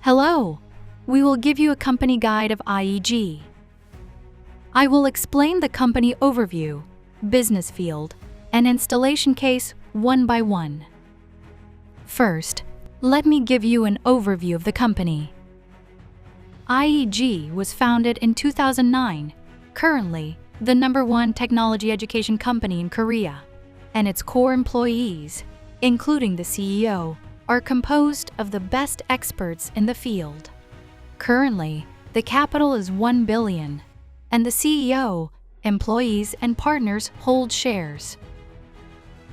Hello! We will give you a company guide of IEG. I will explain the company overview, business field, and installation case one by one. First, let me give you an overview of the company. IEG was founded in 2009, currently the #1 technology education company in Korea, and its core employees, including the CEO, are composed of the best experts in the field. Currently, the capital is $1 billion, and the CEO, employees, and partners hold shares.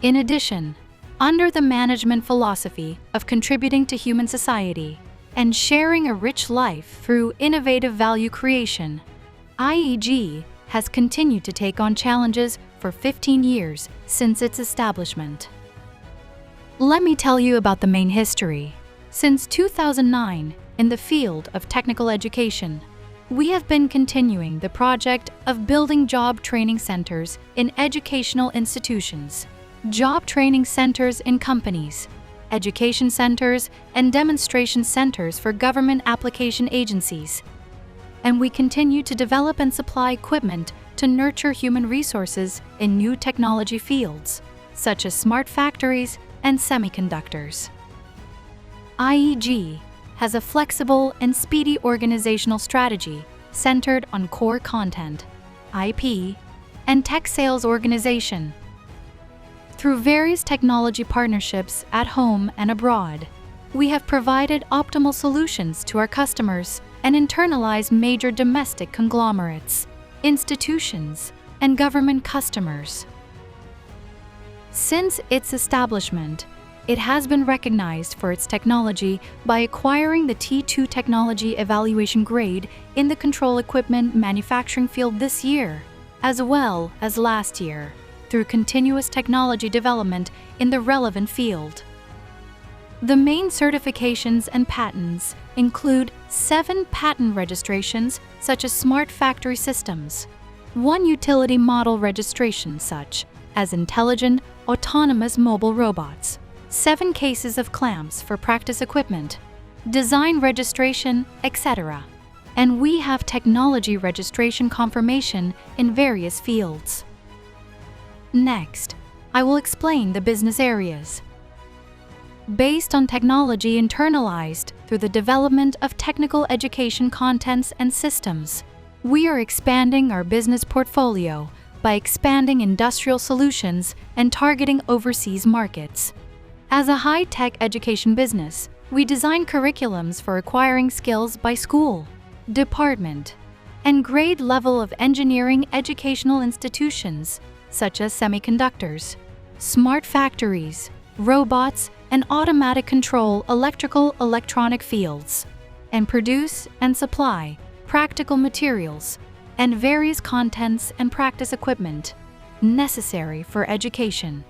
In addition, under the management philosophy of contributing to human society and sharing a rich life through innovative value creation, IEG has continued to take on challenges for 15 years since its establishment. Let me tell you about the main history. Since 2009, in the field of technical education, we have been continuing the project of building job training centers in educational institutions, job training centers in companies, education centers, and demonstration centers for government application agencies. And we continue to develop and supply equipment to nurture human resources in new technology fields, such as smart factories and semiconductors. IEG has a flexible and speedy organizational strategy centered on core content, IP, and tech sales organization. Through various technology partnerships at home and abroad, we have provided optimal solutions to our customers and internalized major domestic conglomerates, institutions, and government customers. Since its establishment, it has been recognized for its technology by acquiring the T2 technology evaluation grade in the control equipment manufacturing field this year, as well as last year, through continuous technology development in the relevant field. The main certifications and patents include 7 patent registrations such as smart factory systems, 1 utility model registration such as intelligent, autonomous mobile robots, 7 cases of clamps for practice equipment, design registration, etc. And we have technology registration confirmation in various fields. Next, I will explain the business areas. Based on technology internalized through the development of technical education contents and systems, we are expanding our business portfolio by expanding industrial solutions and targeting overseas markets. As a high-tech education business, we design curriculums for acquiring skills by school, department, and grade level of engineering educational institutions such as semiconductors, smart factories, robots, and automatic control electronic fields, and produce and supply practical materials and various contents and practice equipment necessary for education.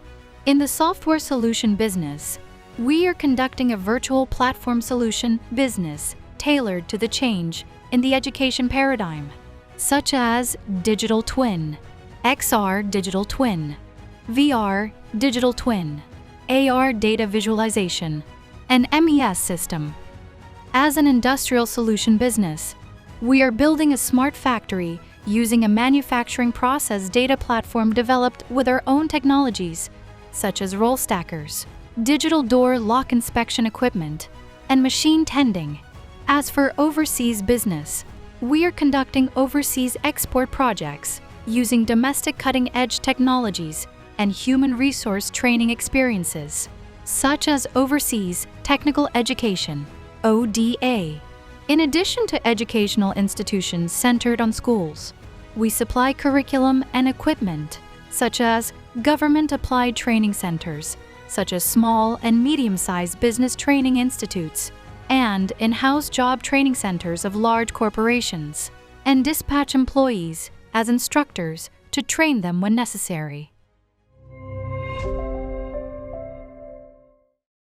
In the software solution business, we are conducting a virtual platform solution business tailored to the change in the education paradigm, such as digital twin, XR digital twin, VR digital twin, AR data visualization, and MES system. As an industrial solution business, we are building a smart factory using a manufacturing process data platform developed with our own technologies, such as roll stackers, digital door lock inspection equipment, and machine tending. As for overseas business, we are conducting overseas export projects using domestic cutting-edge technologies and human resource training experiences, such as overseas technical education, ODA. In addition to educational institutions centered on schools, we supply curriculum and equipment, such as government-applied training centers, such as small and medium-sized business training institutes, and in-house job training centers of large corporations, and dispatch employees as instructors to train them when necessary.